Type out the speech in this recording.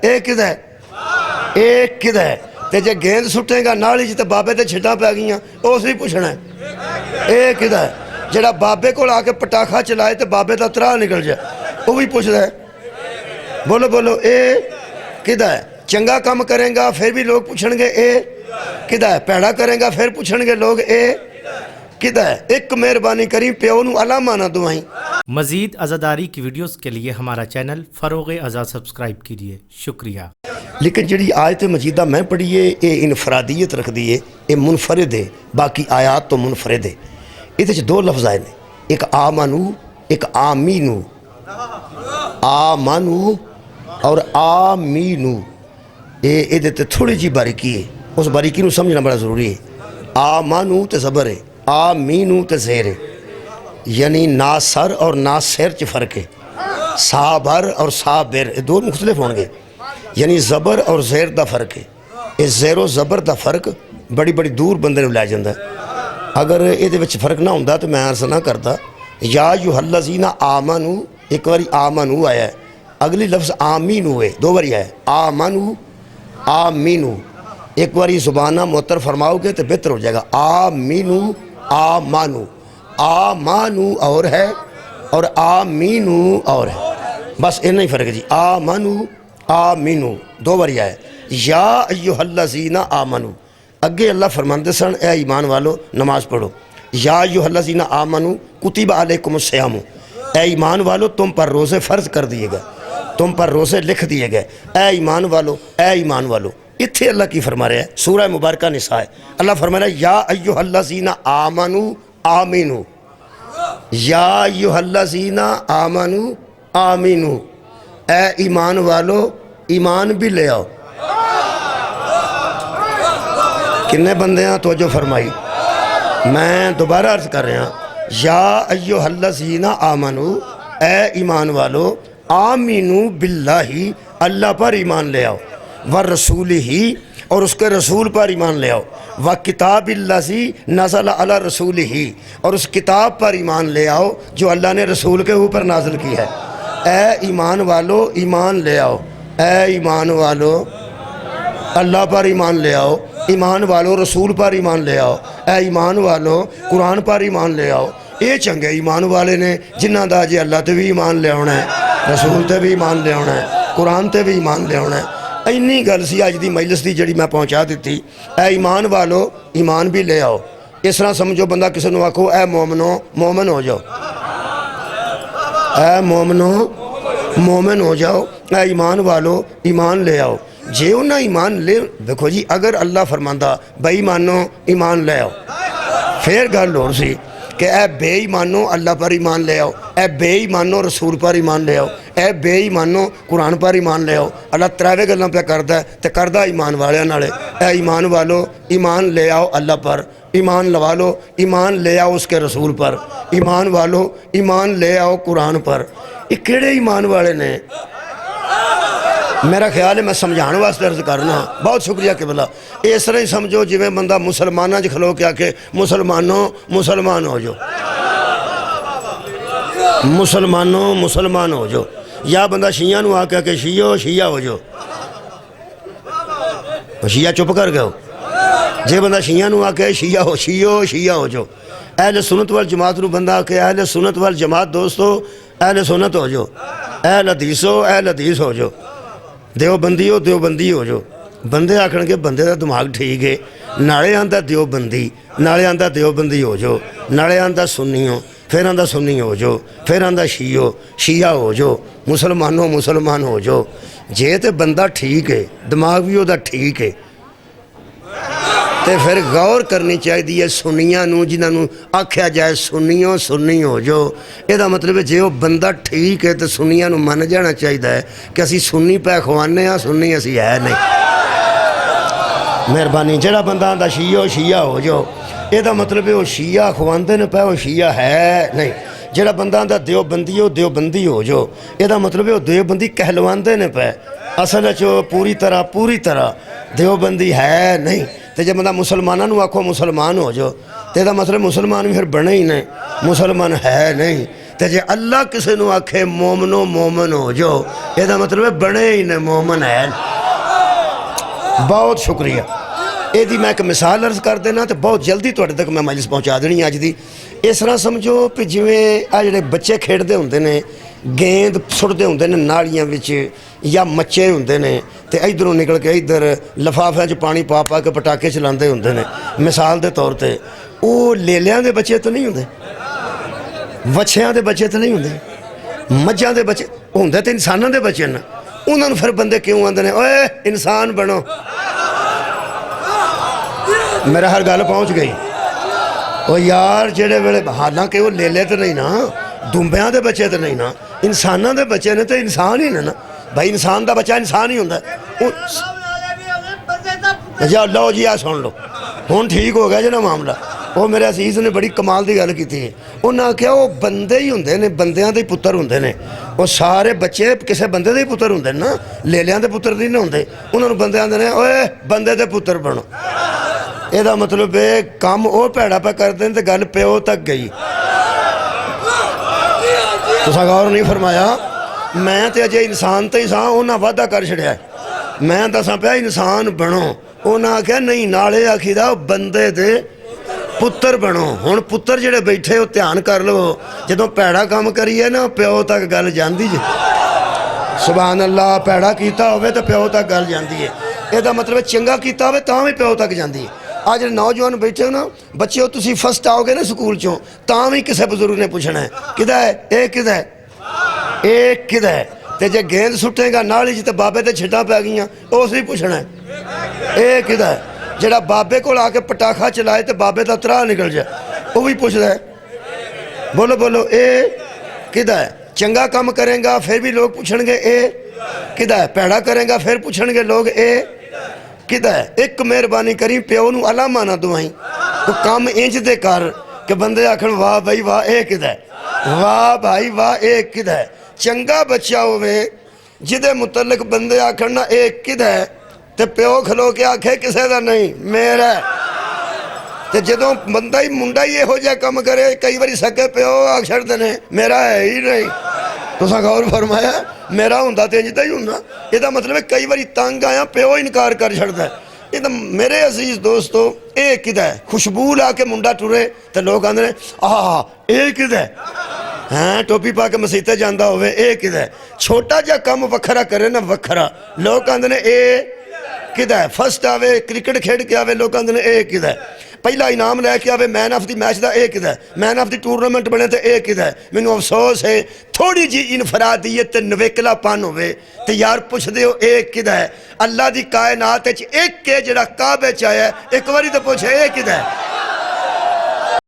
ਇਹ ਕਿਹਦਾ ਹੈ, ਇਹ ਕਿਹਦਾ ਹੈ। ਤੇ ਜੇ ਗੇਂਦ ਸੁੱਟੇਗਾ ਨਾਲੀ 'ਚ ਤੇ ਬਾਬੇ ਤੇ ਛਿੱਟਾਂ ਪੈ ਗਈਆਂ, ਉਸ ਵੀ ਪੁੱਛਣਾ ਇਹ ਕਿਹਦਾ ਹੈ। ਜਿਹੜਾ ਬਾਬੇ ਕੋਲ ਆ ਕੇ ਪਟਾਖਾ ਚਲਾਏ ਤੇ ਬਾਬੇ ਦਾ ਤਰਾਹ ਨਿਕਲ ਜਾਏ, ਉਹ ਵੀ ਪੁੱਛਦਾ ਹੈ। ਬੋਲੋ ਬੋਲੋ, ਇਹ ਕਿਹਦਾ ਹੈ। ਚੰਗਾ ਕੰਮ ਕਰੇਗਾ ਫਿਰ ਵੀ ਲੋਕ ਪੁੱਛਣਗੇ ਇਹ ਕਿਹਦਾ ਹੈ, ਭੈੜਾ ਕਰੇਗਾ ਫਿਰ ਪੁੱਛਣਗੇ ਲੋਕ ਇਹ किदा है। एक मेहरबानी करी प्यो नू अलामा ना दुआई। मजीद अज़ादारी की वीडियोस के लिए हमारा चैनल फ़रोग़ अज़ा सब्सक्राइब कीजिए, शुक्रिया। लेकिन जी आयत मजीदा मैं पढ़ी है ये इनफरादियत रखती है, ये मुनफरद है, बाकी आयात तो मुनफरद है। ये दो लफ्ज़ आए ने, एक आमानू एक आमीनू, आमानू और आमीनू। ये थोड़ी जी बारीकी है, उस बारीकी नू समझना बड़ा ज़रूरी है। आमानू तो ज़बर है, आमीनू तो ज़ेर है, यानी ना सर और ना सिर च फ़र्क है। साबर और साबिर ये दो मुख्तलिफ होंगे, यानी ज़बर और ज़ेर का फ़र्क है। ये ज़ेरो ज़बर का फ़र्क बड़ी बड़ी दूर बंदे लै जाता है। अगर ये फ़र्क ना होंदा तो मैं अर्ज़ ना करता। या युहल्लज़ीना आमनू, एक बारी आमनू आया है, अगली लफ्ज़ आमीनू है, दो बारी आया आमनू आमीनू। एक बारी ज़ुबाना मुअत्तर फरमाओगे तो बेहतर हो जाएगा। आमीनू आमानू, आमानू और है और आमीनू और है, बस इतना ही फ़र्क है जी। आमानू आमीनू दो बारी आया। या अय्युहल्लज़ीना आमनू, अगे अल्लाह फरमाते सन ए ईमान वालो नमाज पढ़ो। या अय्युहल्लज़ीना आमनू कुतिबा अलैकुमुस्सियाम, ए ईमान वालो तुम पर रोज़े फ़र्ज़ कर दिए गए, तुम पर रोज़े लिख दिए गए। ए ईमान वालो, ए ईमान वालो। इत्थे अल्लाह की फरमा रहा है, सूरह मुबारका निसा है, अल्लाह फरमा रहा है या अय्युहल्लज़ीना आमनू आमीनू, या अय्युहल्लज़ीना आमनू आमीनू। ए ईमान वालो ईमान भी ले आओ। किन्ने बंदे हैं तवज्जो फरमाई, मैं दोबारा अर्ज कर रहा, या अय्युहल्लज़ीना आमनू, ए ईमान वालो, आमीनू बिल्लाही, अल्लाह पर ईमान ले आओ, व रसूली ही, और उसके रसूल पर ईमान ले आओ, व किताबिल्लज़ी नज़ल अला रसूली ही, और उस किताब पर ईमान ले आओ जो अल्लाह ने रसूल के ऊपर नाजिल की है। ए ईमान वालो ईमान ले आओ, ए ईमान वालो अल्लाह पर ईमान ले आओ, ईमान वालो रसूल पर ईमान ले आओ, ए ईमान वालो कुरान पर ईमान ले आओ। ये चंगे ईमान वाले ने जिन्हां दा जे अल्लाह ते भी ईमान ले आना है, रसूल ते भी ईमान ले आना है, कुरान ते भी ईमान ले आना है। इन्नी गल सी अज दी मजलिस दी जिहड़ी मैं पहुँचा दी। ए ईमान वालो ईमान भी ले आओ। इस तरह समझो बंदा किसी नूं आखो ए मोमनो मोमन हो जाओ, ए मोमनो मोमन हो जाओ, ए ईमान वालो ईमान ले आओ। जे उन्हें ईमान ले, देखो जी अगर अल्लाह फरमांदा बेईमानो ईमान ले आओ, फिर गल होर सी कि ए बेईमानो अल्लाह पर ईमान ले आओ, ए बेईमानो रसूल पर ईमान ले आओ, ए बेईमानो कुरान पर ईमान ले आओ। अल्लाह त्रावे गल्लां पे करदा है ते करदा ईमान वालियां नाले। ए ईमान वालो ईमान ले आओ अल्लाह पर, ईमान लवा लो, ईमान ले आओ उसके रसूल पर, ईमान वालो ईमान ले आओ कुरान पर। ये किहड़े ईमान वाले ने? मेरा ख्याल है मैं समझाने वास्ते अर्ज करना। बहुत शुक्रिया किबला। इस तरह ही समझो जिवें बंदा मुसलमाना च खलो के आके मुसलमानों मुसलमान हो जाओ, मुसलमानों मुसलमान हो जाओ, या बंदा शिया नूं आके आके शियो शिया हो जाओ, शिया चुप कर गए। जे बंदा शिया नूं आके शिया हो शियो शिया हो जाओ। अहले सुन्नत वल जमात नूं बंदा आके अहले सुन्नत वल जमात दोस्तों अहले सुन्नत हो जाओ, अहल हदीस हो अहल हदीस हो जाओ, देवबंदी हो देवबंदी हो जाओ। बंदे आखणगे बंदे का दिमाग ठीक है, नाले आंदा देवबंदी, नाले आंदा देवबंदी हो जाओ, नाले आंदा सुन्नी हो, फिर आंदा सुन्नी हो जाओ, फिर आंदा शीयो शिया हो जाओ, मुसलमानों मुसलमान हो जाओ। जे तो बंदा ठीक है, दिमाग भी वह ठीक है, तो फिर गौर करनी चाहिए सुन्नियां नूं, जिन्होंने आख्या जाए सुन्नियों सुन्नी हो जाओ। यदा मतलब है जे वो बंदा ठीक है तो सुन्नियां नूं मन जाना चाहिए है कि असी सुन्नी पै खवाने हाँ, सुन्नी असी है नहीं। मेहरबानी। जिहड़ा बंदा आंदा शियो शिया हो जाओ, यदा मतलब है वो शिया खवांदे ने पै, वो शिया है नहीं। जिहड़ा बंदा आंदा देवबंदी हो देवबंदी हो जाओ, यदा मतलब है वो देवबंदी कहलवांदे ने पै, असल पूरी तरह देवबंदी है नहीं। तो जब बंदा मुसलमानों नूं आखो मुसलमान हो जाओ, तो यदा मतलब मुसलमान भी फिर बने ही नहीं, मुसलमान है नहीं। تے جے اللہ کسے نو آکھے مومنو مومن ہو جو یہ دا مطلب ہے بنے ہی نے مومن ہے بہت شکریہ یہ دی میں ایک مثال عرض کر دینا تو بہت جلدی توڑے تک میں مجلس پہنچا دینی آج دی اس طرح سمجھو کہ جویں آ جڑے بچے کھیڑ دے ہوندے نے گیند سٹ دے ہوندے نے نالیاں وچ یا مچے ہوندے نے تے ادھروں نکل کے ادھر لفافے چ پانی پا پا کے پٹاکے چلاندے ہوندے نے مثال دے طور تے او لیلیاں دے بچے تو نہیں ہوندے وچھیاں دے بچے تو نہیں ہوندے مجھاں دے بچے ہوندے تے انساناں دے بچے نا انہاں نوں پھر بندے کیوں آندے نے اوئے انسان بنو میرا ہر گل پہنچ گئی وہ یار جڑے ویلے حالانکہ وہ لے تو نہیں نا دنبیاں دے بچے تو نہیں نا انساناں دے بچے نے تو انسان ہی نا بھائی انسان دا بچہ انسان ہی ہوندہ ہے لو جی آ سن لو ہون ٹھیک ہو گیا جنا معاملہ وہ میرے عزیز نے بڑی کمال دی گل کیتی ہے انہاں کہا وہ بندے ہی ہوندے نے بندیاں دے پتر ہوندے نے وہ سارے بچے کسے بندے دے پتر ہوندے نا لیلیاں دے پتر نہیں ہوندے انہاں نوں بندے آندے نے اوئے بندے دے پتر بنو یہ دا مطلب ہے کام او پیڑا پہ کر دیں تو گل پیو تک گئی تسا غور نہیں فرمایا میں تے اجے انسان تے انسان انہاں وعدہ کر چھڑیا ہے میں دساں پیا انسان بنو انہاں کہا نہیں نالے آکھی دا بندے دے پتر بنو ہن پتر جڑے بیٹھے ہو دھیان کر لو جدوں پیڑا کام کریے نا پیو تک گل جاندی جی سبحان اللہ پیڑا کیتا ہوئے تو پیو تک گل جاندی ہے یہ دا مطلب چنگا کیتا ہوئے تاں بھی پیو تک جاندی ہے آج نوجوان بیٹھے ہو نا بچے ہو تسی فرسٹ آؤ گے نا سکول چوں تاں بھی کسے بزرگ نے پوچھنا ہے کدھا ہے اے کدھا ہے اے کدھا ہے تے جے گیند سٹے گا نالی جی تے بابے تے چھٹا پہ گئیاں اس بھی پوچھنا ہے اے کدھا ہے جڑا بابے کو لا کے پٹاخا چلائے تے بابے دا ترا نکل جائے وہ بھی پوچھنا ہے بولو بولو اے کدھا ہے چنگا کام کریں گا پھر بھی لوگ پوچھن گے اے کدھا ہے پیڑا کریں گا پھر پوچھن گے لوگ اے کدھا ہے ایک مہربانی کری پیو نو علامہ نہ دعائیں تو کام انج دے کر کہ بندے آکھن واہ بھائی واہ اے کدھا ہے واہ بھائی واہ اے کدھا ہے چنگا بچہ ہوئے جدے متعلق بندے آکھن نا اے کدھا ہے تے پیو کھلو کے آکھے کسے دا نہیں میرا ہے تے جدوں بندہ ہی منڈا ہی ہو جائے کم کرے کئی باری سکے پیو آکھ چھڑ دنے میرا ہے ہی نہیں تو سا غور فرمایا میرا ہوندہ تے جدہ ہی ہوندہ یہ دا مطلب ہے کئی باری تانگ آیا پیو انکار کر چھڑتا ہے یہ دا میرے عزیز دوستو اے کدھا ہے خوشبو لا کے منڈا ٹورے تے لوگ آندھنے اے کدھا ہے ہاں ٹوپی پا کے مسیطے جاندہ ہوئے اے کدھا ہے چھوٹا جا کام وکھرا کرے نا وکھرا لوگ آندھنے اے کدھا ہے فرسٹ آوے کرکٹ کھیڑ کے آوے لوگ آندھنے اے کدھا ہے پہلا انعام لے کے آوے مین آف دی میچ دا اے کدھا ہے مین آف دی ٹورنمنٹ بنے تے اے کدھا ہے میں افسوس ہے تھوڑی جی انفرادیت تے نویکلا پان ہوئے تے یار پوچھ دے ہو اے کدھا ہے اللہ دی کائنات ایک کے جڑا کعبے چاہے ایک واری تے پوچھے اے کدھا ہے